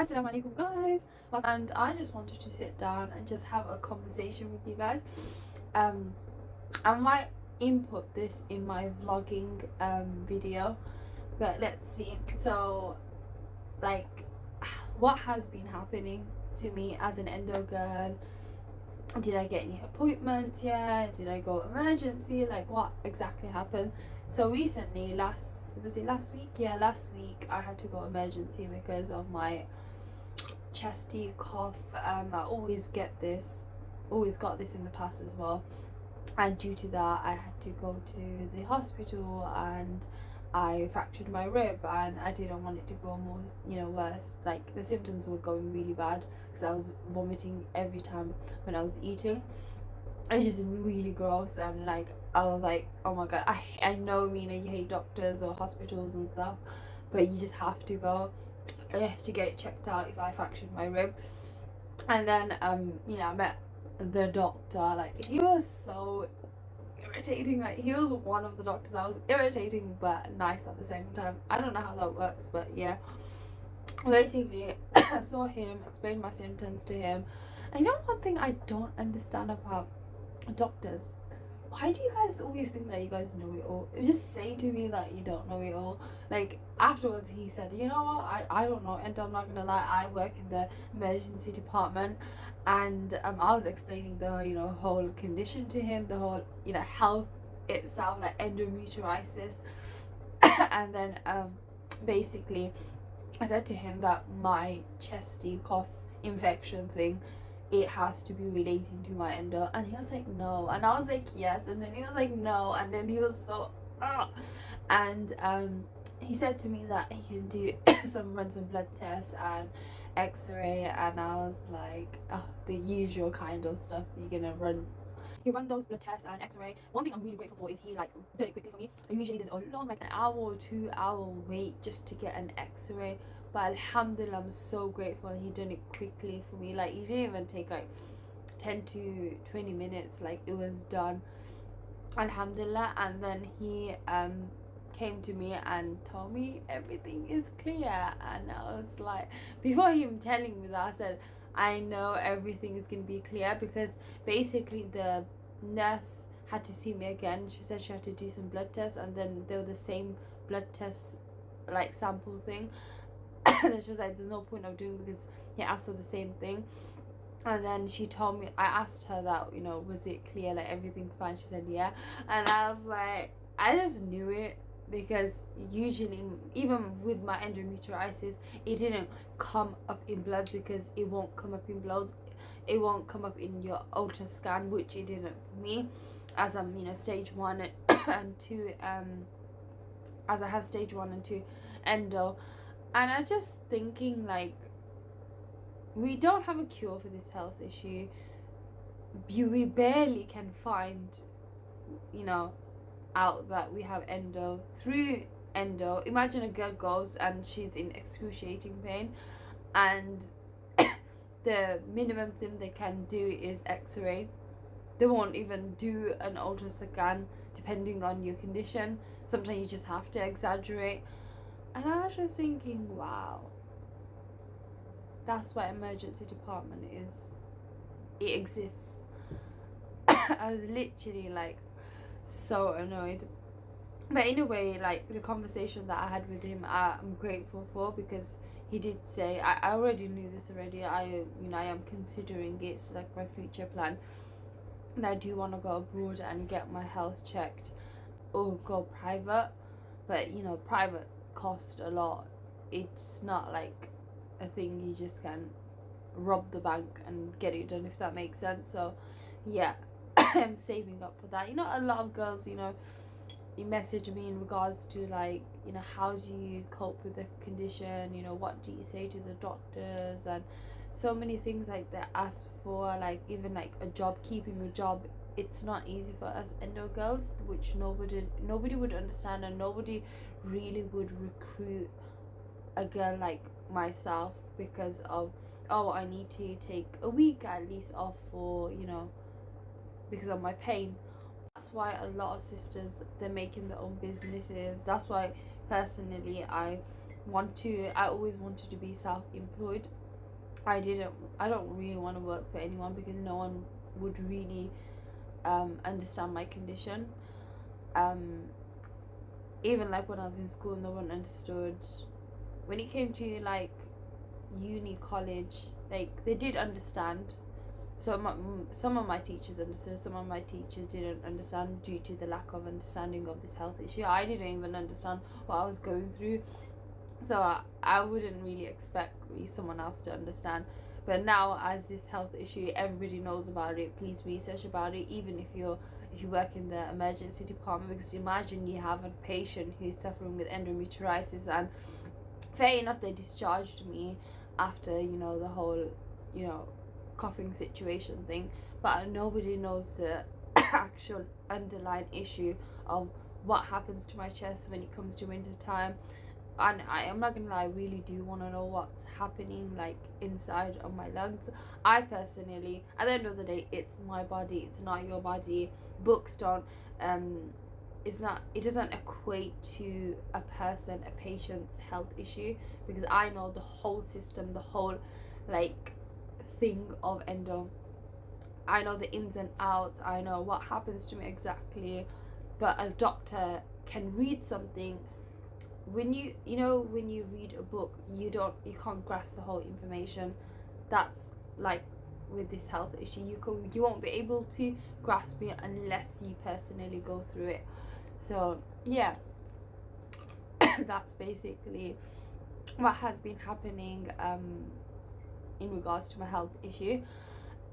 Assalamu alaikum guys, and I just wanted to sit down and just have a conversation with you guys. I might input this in my vlogging video, but let's see. So like, what has been happening to me as an endo girl? Did I get any appointments yet? Did I go emergency? Like, what exactly happened? So recently, last week? Yeah, last week I had to go emergency because of my chesty cough. I always got this in the past as well, and due to that I had to go to the hospital and I fractured my rib, and I didn't want it to go more, worse. Like, the symptoms were going really bad because I was vomiting every time when I was eating. It was just really gross, and like I was like, oh my god, I know, Mina, you hate doctors or hospitals and stuff, but you just have to go. I have to get it checked out if I fractured my rib. And then I met the doctor. Like, he was so irritating. Like, he was one of the doctors that was irritating but nice at the same time. I don't know how that works, but yeah. Basically, I saw him, explained my symptoms to him. And one thing I don't understand about doctors, why do you guys always think that you guys know it all? Just say to me that you don't know it all. Like, afterwards he said, you know what, I don't know, and I'm not gonna lie, I work in the emergency department, and I was explaining the whole condition to him, the whole health itself, like endometriosis. And then basically I said to him that my chesty cough infection thing, it has to be relating to my endo, and he was like no, and I was like yes, and then he was like no, and then he was so and he said to me that he can do run some blood tests and x-ray, and I was like, oh, the usual kind of stuff you're gonna run. He run those blood tests and x-ray. One thing I'm really grateful for is he like did it quickly for me. Usually there's a long, like an hour or 2 hour wait just to get an x-ray, but alhamdulillah, I'm so grateful he done it quickly for me. Like, he didn't even take like 10 to 20 minutes, like it was done, alhamdulillah. And then he came to me and told me everything is clear, and I was like, before him telling me that, I said, I know everything is going to be clear, because basically the nurse had to see me again. She said she had to do some blood tests, and then they were the same blood tests, like sample thing. And she was like, there's no point of doing, because he asked for the same thing. And then she told me, I asked her that, was it clear, like everything's fine? She said yeah. And I was like, I just knew it, because usually, even with my endometriosis, it didn't come up in blood, because it won't come up in blood, it won't come up in your ultra scan, which it didn't for me, as I'm stage 1 and 2, as I have stage 1 and 2 endo. And I just thinking, like, we don't have a cure for this health issue. We barely can find out that we have endo through endo. Imagine a girl goes and she's in excruciating pain, and the minimum thing they can do is x-ray. They won't even do an ultrasound, depending on your condition. Sometimes you just have to exaggerate. And I was just thinking, wow, that's why emergency department is, it exists. I was literally like so annoyed. But in a way, like, the conversation that I had with him, I'm grateful for, because he did say, I already knew this already, I am considering it, it's like my future plan, and I do want to go abroad and get my health checked, or go private. But private cost a lot. It's not like a thing you just can rob the bank and get it done, if that makes sense. So yeah, I'm saving up for that. A lot of girls, you message me in regards to, like, how do you cope with the condition, what do you say to the doctors, and so many things like that ask for, like, even like a job, keeping a job. It's not easy for us endo girls, which nobody would understand, and nobody really would recruit a girl like myself, because of, oh, I need to take a week at least off for because of my pain. That's why a lot of sisters, they're making their own businesses. That's why personally I I always wanted to be self-employed. I don't really want to work for anyone because no one would really understand my condition. um Even like when I was in school, no one understood. When it came to like uni, college, like they did understand. So some of my teachers understood, some of my teachers didn't understand due to the lack of understanding of this health issue. I didn't even understand what I was going through, so I wouldn't really expect someone else to understand. But now, as this health issue, everybody knows about it. Please research about it, even if you work in the emergency department, because imagine you have a patient who's suffering with endometriosis, and fair enough, they discharged me after the whole coughing situation thing, but nobody knows the actual underlying issue of what happens to my chest when it comes to winter time. And I'm not gonna lie, I really do want to know what's happening like inside of my lungs. I personally, at the end of the day, it's my body, it's not your body. Books don't it doesn't equate to a patient's health issue, because I know the whole system, the whole like thing of endo. I know the ins and outs, I know what happens to me exactly. But a doctor can read something. When when you read a book, you can't grasp the whole information. That's like with this health issue, you won't be able to grasp it unless you personally go through it. So yeah, that's basically what has been happening in regards to my health issue.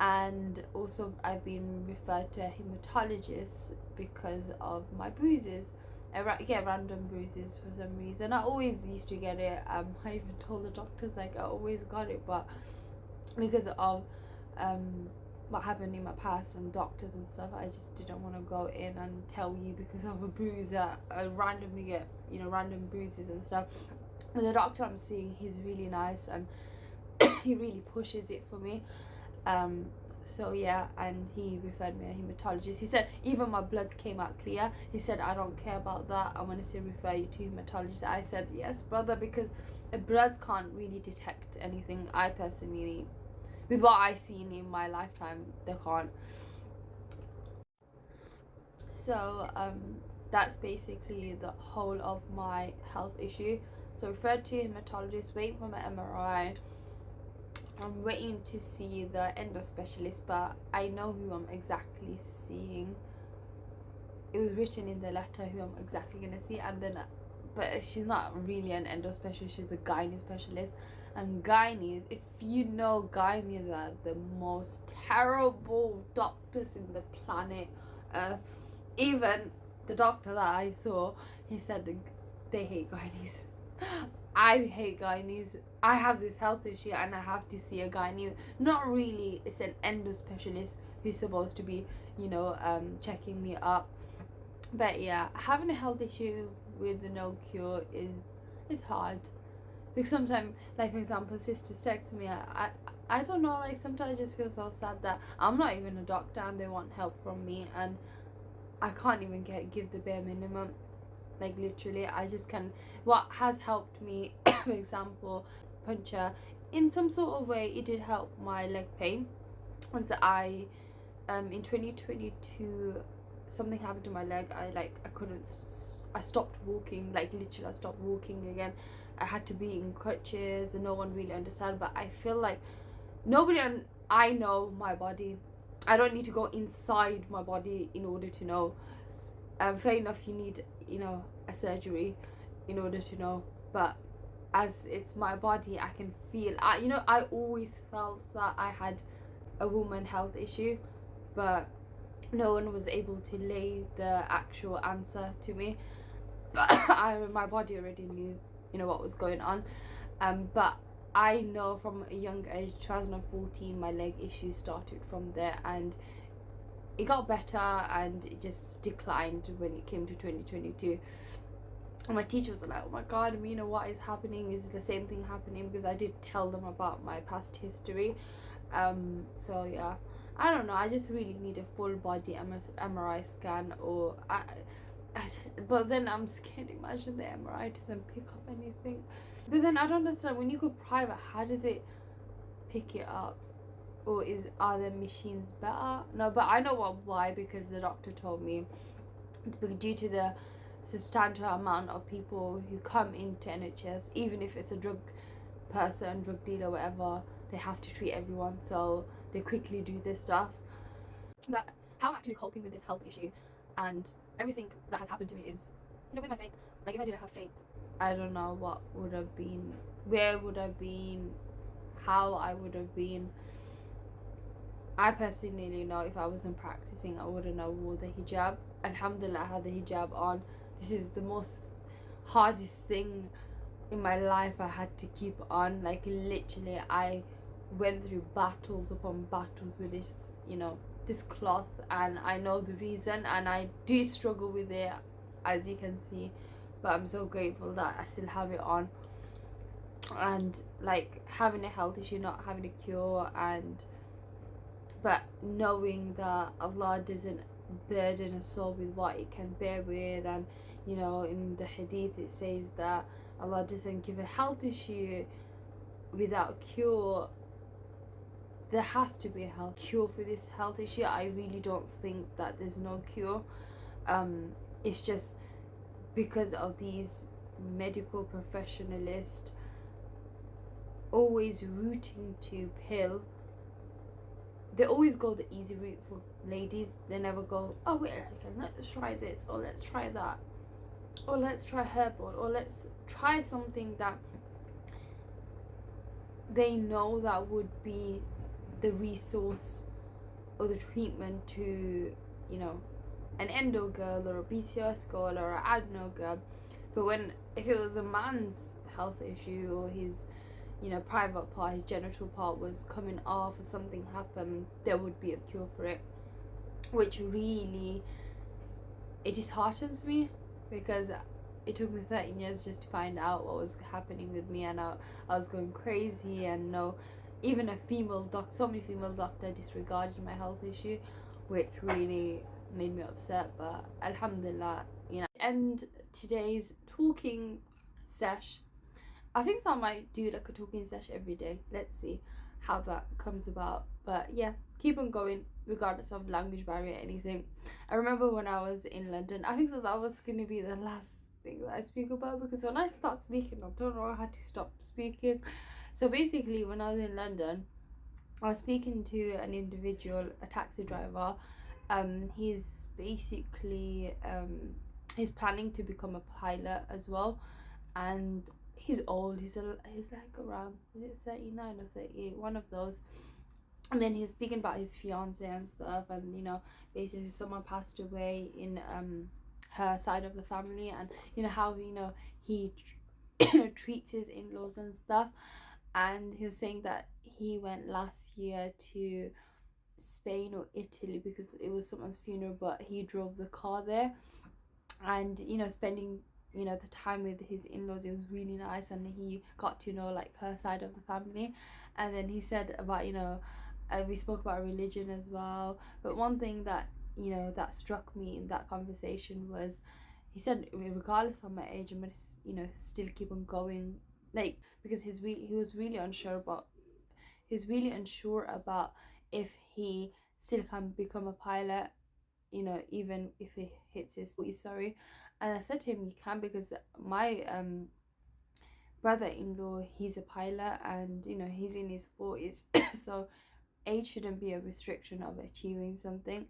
And also, I've been referred to a hematologist because of my bruises. I get random bruises for some reason. I always used to get it. I even told the doctors like I always got it, but because of what happened in my past and doctors and stuff, I just didn't want to go in and tell you because of a bruise that I randomly get, random bruises and stuff. But the doctor I'm seeing, he's really nice, and he really pushes it for me. So yeah, and he referred me a hematologist. He said even my bloods came out clear. He said, I don't care about that, I want to say refer you to hematologist. I said, yes brother, because bloods can't really detect anything. I personally, with what I've seen in my lifetime, they can't. So that's basically the whole of my health issue. So referred to hematologist, waiting for my MRI. I'm waiting to see the endo specialist, but I know who I'm exactly seeing. It was written in the letter who I'm exactly gonna see, and then, but she's not really an endo specialist. She's a gynae specialist, and gynaes, if you know, gynaes are the most terrible doctors in the planet. Even the doctor that I saw, he said they hate gynaes. I hate gynaes. I have this health issue and I have to see a gynae. Not really, it's an endo specialist who's supposed to be, checking me up. But yeah, having a health issue with no cure is hard. Because sometimes, like for example, sisters text me, I don't know, like sometimes I just feel so sad that I'm not even a doctor and they want help from me, and I can't even give the bare minimum. Like literally, I just can. What has helped me, for example, puncture in some sort of way, it did help my leg pain. Was that in 2022, something happened to my leg. I stopped walking. Like literally, I stopped walking again. I had to be in crutches, and no one really understood. But I feel like nobody. I know my body. I don't need to go inside my body in order to know. Fair enough, you need a surgery in order to know, but as it's my body, I can feel. I always felt that I had a woman health issue, but no one was able to lay the actual answer to me. But my body already knew what was going on. But I know from a young age, 2014, my leg issue started from there, and it got better and it just declined when it came to 2022. And my teacher was like, oh my god, Amina, what is happening? Is the same thing happening? Because I did tell them about my past history. So yeah, I don't know, I just really need a full body MRI scan, or But then I'm scared. Imagine the MRI doesn't pick up anything. But then I don't understand, when you go private, how does it pick it up? Or are the machines better? No, but I know why, because the doctor told me, due to the substantial amount of people who come into NHS, even if it's a drug person, drug dealer, whatever, they have to treat everyone, so they quickly do this stuff. But how I'm actually coping with this health issue and everything that has happened to me is, with my faith. Like, if I didn't have faith, I don't know what would have been, where would I have been, how I would have been. I personally know if I wasn't practicing, I wouldn't have wore the hijab. Alhamdulillah, I had the hijab on. This is the most hardest thing in my life I had to keep on. Like, literally, I went through battles upon battles with this, this cloth, and I know the reason, and I do struggle with it, as you can see, but I'm so grateful that I still have it on. And like, having a health issue, not having a cure, but knowing that Allah doesn't burden a soul with what it can bear with. And in the hadith it says that Allah doesn't give a health issue without a cure. There has to be a health cure for this health issue. I really don't think that there's no cure. It's just because of these medical professionalists always rooting to pill. They always go the easy route for ladies. They never go, oh wait a second, let's try this, or let's try that, or let's try herbal, or let's try something that they know that would be the resource or the treatment to, an endo girl or a PCOS girl or an adeno girl. But if it was a man's health issue, or his private part, his genital part was coming off, or something happened, there would be a cure for it, which really, it disheartens me, because it took me 13 years just to find out what was happening with me, and I was going crazy, and even so many female doctors disregarded my health issue, which really made me upset. But alhamdulillah, and today's talking sesh, I think I might do like a talking session every day. Let's see how that comes about. But yeah, keep on going regardless of language barrier, anything. I remember when I was in London, I think that was going to be the last thing that I speak about, because when I start speaking, I don't know how to stop speaking. So basically, when I was in London, I was speaking to an individual, a taxi driver. He's basically he's planning to become a pilot as well, and he's old. He's like around, is it 39 or 38, one of those. And then he's speaking about his fiance and stuff, and basically someone passed away in her side of the family, and how he treats his in-laws and stuff. And he was saying that he went last year to Spain or Italy because it was someone's funeral, but he drove the car there, and spending the time with his in-laws, it was really nice, and he got to know like her side of the family. And then he said about we spoke about religion as well, but one thing that that struck me in that conversation was, he said, regardless of my age, I'm gonna still keep on going, like, because he was really unsure about if he still can become a pilot, even if he hits his 40s, sorry. And I said to him, you can, because my brother-in-law, he's a pilot, and he's in his 40s. So age shouldn't be a restriction of achieving something.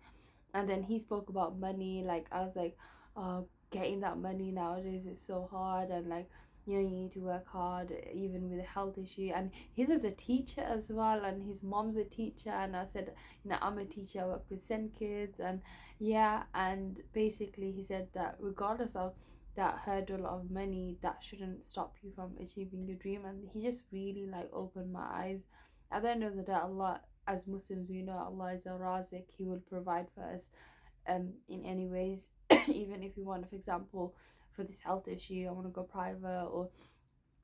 And then he spoke about money. Like, I was like, oh, getting that money nowadays is so hard, and like, you need to work hard even with a health issue. And he was a teacher as well, and his mom's a teacher, and I said, I'm a teacher, I work with SEND kids, and yeah. And basically he said that regardless of that hurdle of money, that shouldn't stop you from achieving your dream. And he just really like opened my eyes. At the end of the day, Allah, as Muslims, we know Allah is a Razik. He will provide for us in any ways. Even if you want, for example, for this health issue, I want to go private, or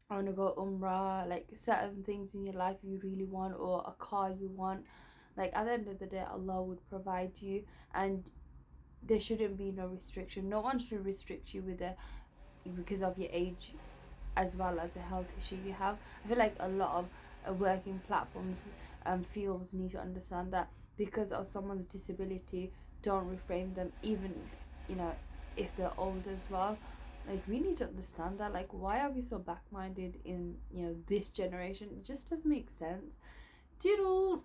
I want to go Umrah, like certain things in your life you really want, or a car you want, like at the end of the day, Allah would provide you. And there shouldn't be no restriction. No one should restrict you with a because of your age, as well as a health issue you have. I feel like a lot of working platforms fields need to understand that because of someone's disability, don't reframe them, even, you know, if they're old as well. Like, we need to understand that. Like, why are we so back-minded in, you know, this generation? It just doesn't make sense. Doodles.